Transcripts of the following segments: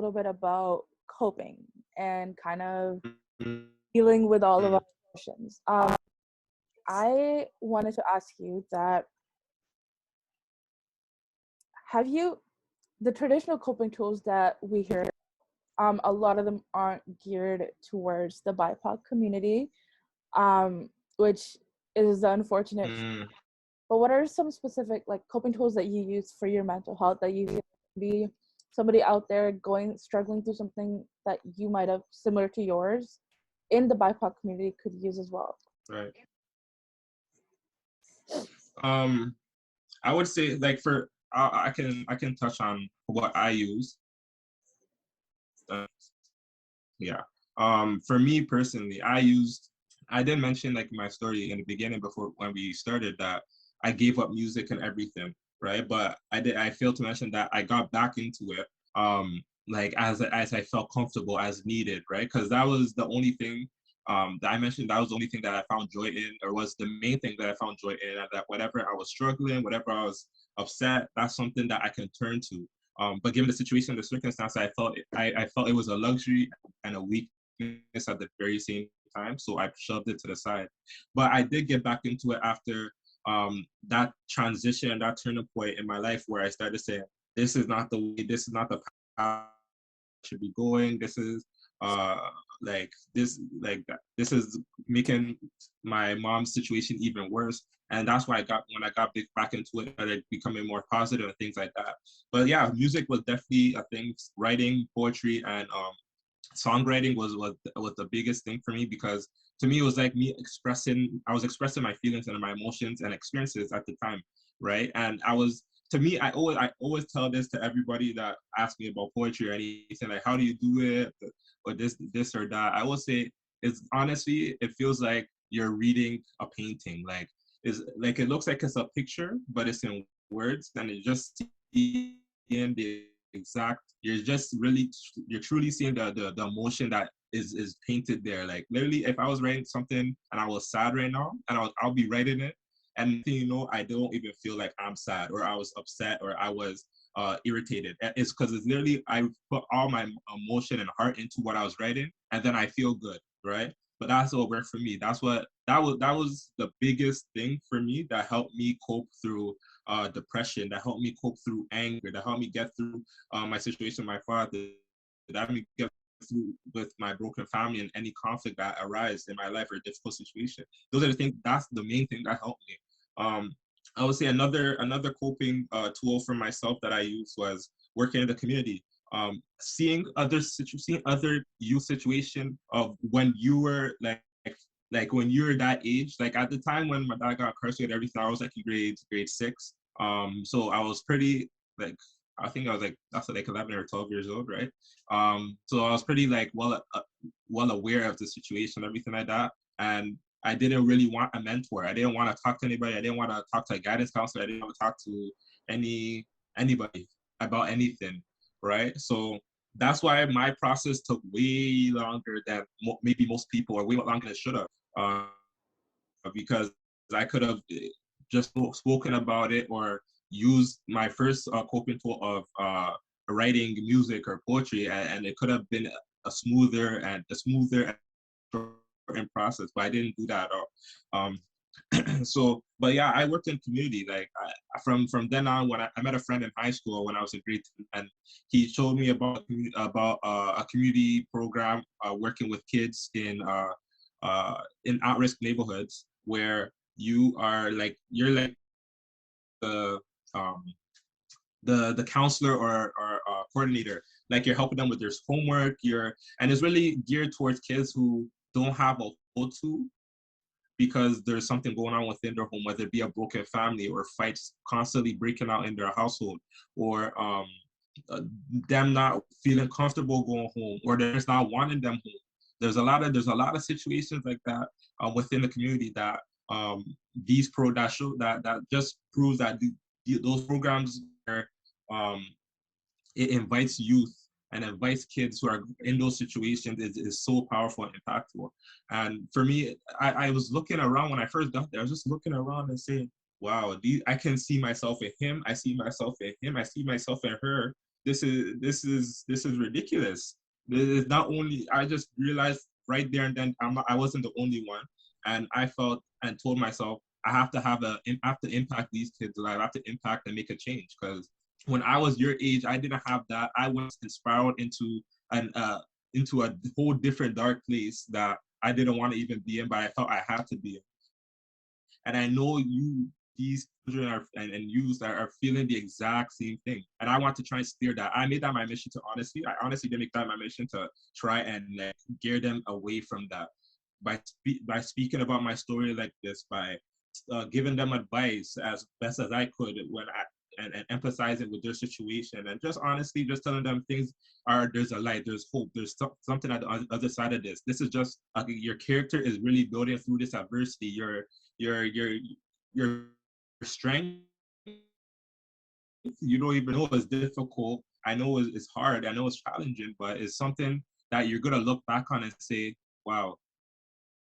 little bit about coping and kind of dealing with all of our emotions. I wanted to ask you that, have you, the traditional coping tools that we hear, a lot of them aren't geared towards the BIPOC community, which is the unfortunate. But what are some specific like coping tools that you use for your mental health that you feel be somebody out there struggling through something that you might have similar to yours in the BIPOC community could use as well? Right. I would say like I can touch on what I use. Yeah. For me personally, I did mention like my story in the beginning before when we started that I gave up music and everything, right? But I failed to mention that I got back into it, like as I felt comfortable as needed, right? Because that was the only thing that I mentioned. That was the only thing that I found joy in, or was the main thing that I found joy in. That whatever I was struggling, whatever I was upset, that's something that I can turn to. But given the situation, the circumstance, I felt it was a luxury and a weakness at the very same time. So I shoved it to the side. But I did get back into it after that transition, that turning point in my life where I started saying, this is not the way, this is not the path I should be going. This is this is making my mom's situation even worse. And that's why when I got back into it, started becoming more positive and things like that. But yeah, music was definitely a thing. Writing, poetry, and songwriting was the biggest thing for me, because to me it was like I was expressing my feelings and my emotions and experiences at the time, right? And to me, I always tell this to everybody that asks me about poetry or anything, like how do you do it, or this or that. I will say it's honestly, it feels like you're reading a painting. Like it looks like it's a picture, but it's in words, and it just seeing the exact, you're truly seeing the emotion that is painted there. Like literally, if I was writing something and I was sad right now, and I'll be writing it, and I don't even feel like I'm sad or I was upset or I was irritated. It's because it's literally, I put all my emotion and heart into what I was writing, and then I feel good, right? But that's what worked for me. That was the biggest thing for me that helped me cope through depression, that helped me cope through anger, that helped me get through my situation with my father, that helped me get through with my broken family and any conflict that arises in my life or difficult situation. Those are the things. That's the main thing that helped me. I would say another coping tool for myself that I used was working in the community. Seeing other youth situation of when you were like when you were that age, like at the time when my dad got incarcerated, everything, I was like in grade 6. So I was pretty like, I think I was like, that's like 11 or 12 years old, right? So I was pretty like well aware of the situation, everything like that. And I didn't really want a mentor. I didn't want to talk to anybody. I didn't want to talk to a guidance counselor. I didn't want to talk to anybody about anything, right? So that's why my process took way longer than maybe most people, or way longer than it should have, because I could have just spoken about it or used my first coping tool of writing music or poetry, and it could have been a smoother and in process, but I didn't do that at all. So, but yeah, I worked in community. Like from then on, when I met a friend in high school when I was in grade 10, and he showed me about a community program working with kids in at-risk neighborhoods, where you're like the um, the counselor or coordinator. Like you're helping them with their homework. And it's really geared towards kids who don't have a hold to, because there's something going on within their home, whether it be a broken family or fights constantly breaking out in their household, or them not feeling comfortable going home, or they're just not wanting them home. There's a lot of situations like that within the community that that just proves that those programs are it invites youth and invites kids who are in those situations is so powerful and impactful. And for me, I was looking around when I first got there. I was just looking around and saying, wow, I can see myself in him. I see myself in him. I see myself in her. this is ridiculous. This is not only, I just realized right there and then I wasn't the only one, and I felt and told myself I have to impact these kids' lives. I have to impact and make a change, because when I was your age, I didn't have that. I was spiraled into a whole different dark place that I didn't want to even be in, but I felt I had to be in. And I know these children and youth are feeling the exact same thing. And I want to try and steer that. I made that my mission to I honestly did make that my mission to try and like gear them away from that by speaking about my story like this, by giving them advice as best as I could and empathizing with their situation, and just honestly just telling them there's a light, there's hope, there's something at the other side of this. This is just your character is really building through this adversity. Your strength, you don't even know it's difficult. I know it's hard. I know it's challenging, but it's something that you're gonna look back on and say, wow,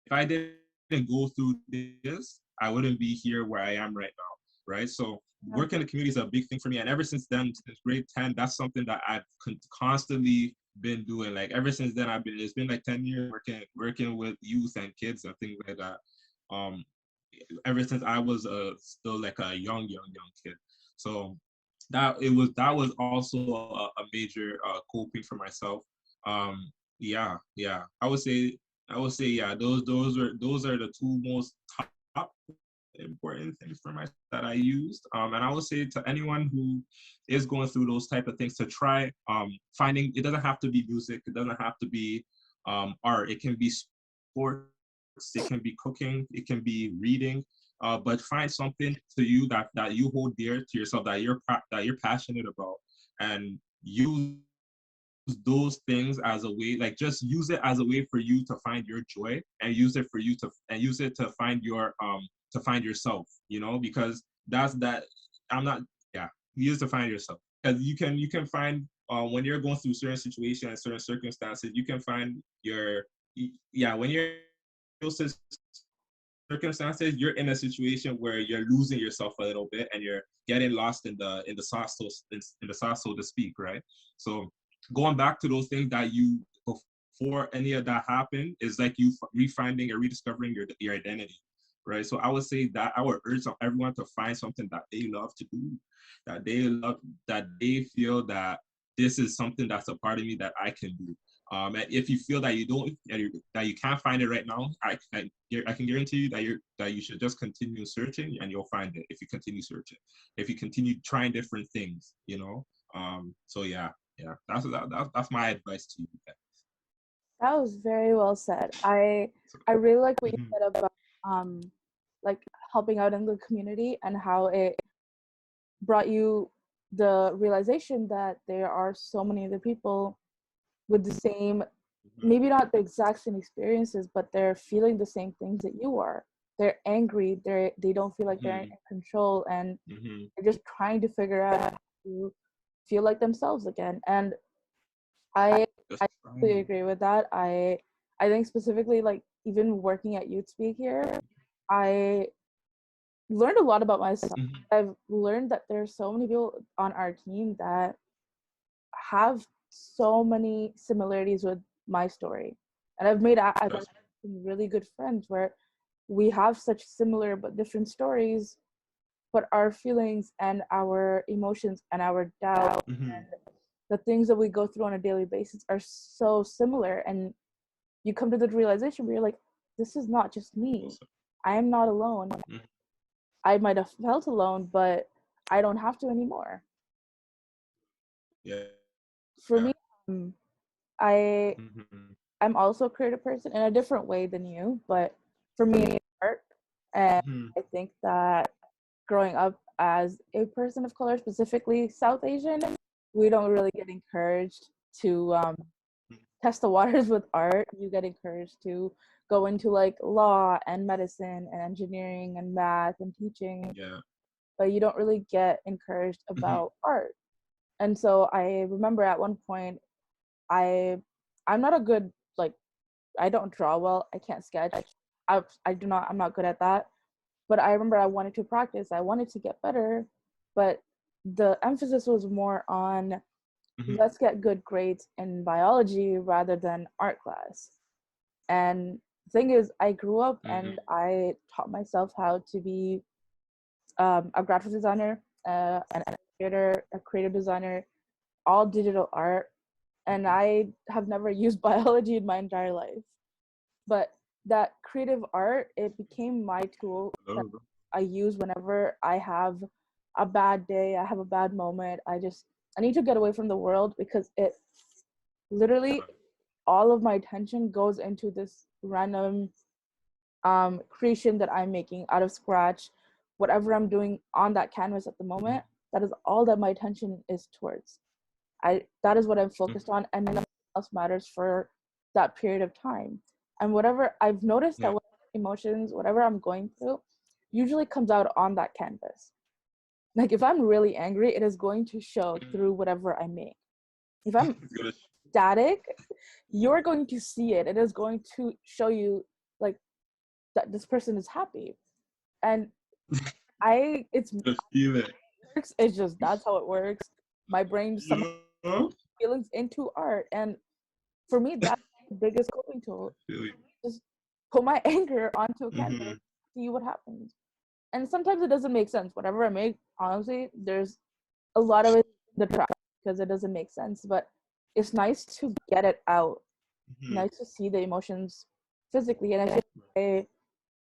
if I didn't go through this, I wouldn't be here where I am right now, right? So working in the community is a big thing for me. And ever since then, since grade 10, that's something that I've constantly been doing. Like ever since then, it's been like 10 years working with youth and kids and things like that. Ever since I was still like a young kid. So that was also a major coping for myself. Yeah. I would say yeah, those are the two most top important things for myself that I used. And I would say to anyone who is going through those type of things to try finding, it doesn't have to be music, it doesn't have to be art, it can be sports, it can be cooking, it can be reading. But find something to you that you hold dear to yourself, that you're passionate about, and use those things as a way, like just use it as a way for you to find your joy, and use it to find to find yourself, because I'm not yeah use to find yourself, because you can find when you're going through certain situations, certain circumstances, you can find when you're in those circumstances, you're in a situation where you're losing yourself a little bit and you're getting lost in the sauce, so to speak, right? So going back to those things that you, before any of that happened, is like you refinding or rediscovering your identity, right? So I would say that I would urge everyone to find something that they love to do, that they feel that this is something that's a part of me that I can do. And if you feel that that you can't find it right now, I can guarantee you that you should just continue searching, and you'll find it if you continue searching, if you continue trying different things. So that's my advice to you guys. That was very well said. I really like what you said about like helping out in the community, and how it brought you the realization that there are so many other people with the same, maybe not the exact same experiences, but they're feeling the same things that you are. They're angry, they don't feel like they're in control, and they're just trying to figure out how to feel like themselves again. And I completely agree with that. I think specifically, like, even working at YouthSpeak here, I learned a lot about myself. I've learned that there's so many people on our team that have so many similarities with my story, and I've got some really good friends where we have such similar but different stories, but our feelings and our emotions and our doubt and the things that we go through on a daily basis are so similar. And you come to the realization where you're like, this is not just me. I am not alone. I might have felt alone, but I don't have to anymore. Yeah. For me, I'm also a creative person in a different way than you, but for me, art. And I think that growing up as a person of color, specifically South Asian, we don't really get encouraged to test the waters with art. You get encouraged to go into like law and medicine and engineering and math and teaching. Yeah. But you don't really get encouraged about art. And so I remember at one point, I'm not a good, like, I don't draw well. I can't sketch. I'm not good at that. But I remember I wanted to practice. I wanted to get better, but the emphasis was more on let's get good grades in biology rather than art class. And the thing is, I grew up and I taught myself how to be a graphic designer, an illustrator, a creative designer, all digital art. And I have never used biology in my entire life. But that creative art, it became my tool that I use whenever I have a bad day, I have a bad moment. I need to get away from the world because it literally, all of my attention goes into this random creation that I'm making out of scratch. Whatever I'm doing on that canvas at the moment, that is all that my attention is towards. That is what I'm focused on, and nothing else matters for that period of time. And whatever I've noticed that emotions, whatever I'm going through, usually comes out on that canvas. Like if I'm really angry, it is going to show through whatever I make. If I'm static, you're going to see it. It is going to show you like that this person is happy. And it's just that's how it works. My brain somehow feelings into art, and for me that's the biggest coping tool. Just put my anger onto a canvas, see what happens. And sometimes it doesn't make sense. Whatever I make, honestly, there's a lot of it in the trash because it doesn't make sense. But it's nice to get it out. Nice to see the emotions physically. And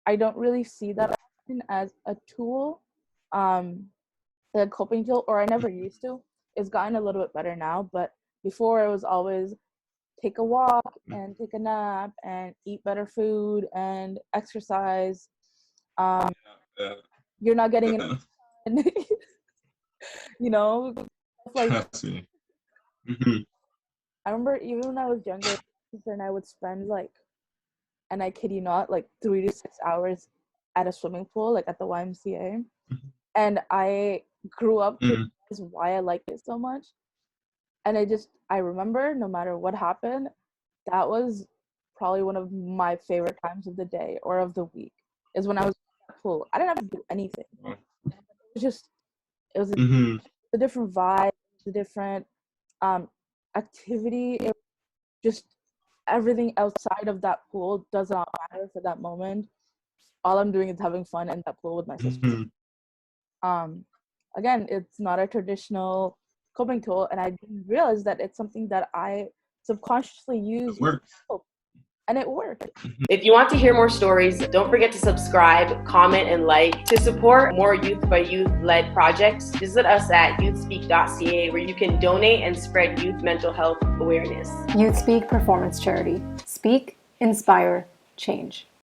I don't really see that as a tool, a coping tool, or I never used to. It's gotten a little bit better now, but before it was always take a walk and take a nap and eat better food and exercise. You're not getting enough sun. You know, like I remember even when I was younger, and I would spend like, and I kid you not, like 3 to 6 hours at a swimming pool, like at the YMCA. And I grew up to realize why I liked it so much. And I remember no matter what happened, that was probably one of my favorite times of the day or of the week, is when I was at the pool. I didn't have to do anything. It was a different vibe, a different activity. It was just everything outside of that pool does not matter for that moment. All I'm doing is having fun in that pool with my sister. Again, it's not a traditional coping tool, and I didn't realize that it's something that I subconsciously use. And it worked. If you want to hear more stories, don't forget to subscribe, comment, and like. To support more youth by youth led projects, visit us at youthspeak.ca, where you can donate and spread youth mental health awareness. YouthSpeak Performance Charity. Speak, inspire, change.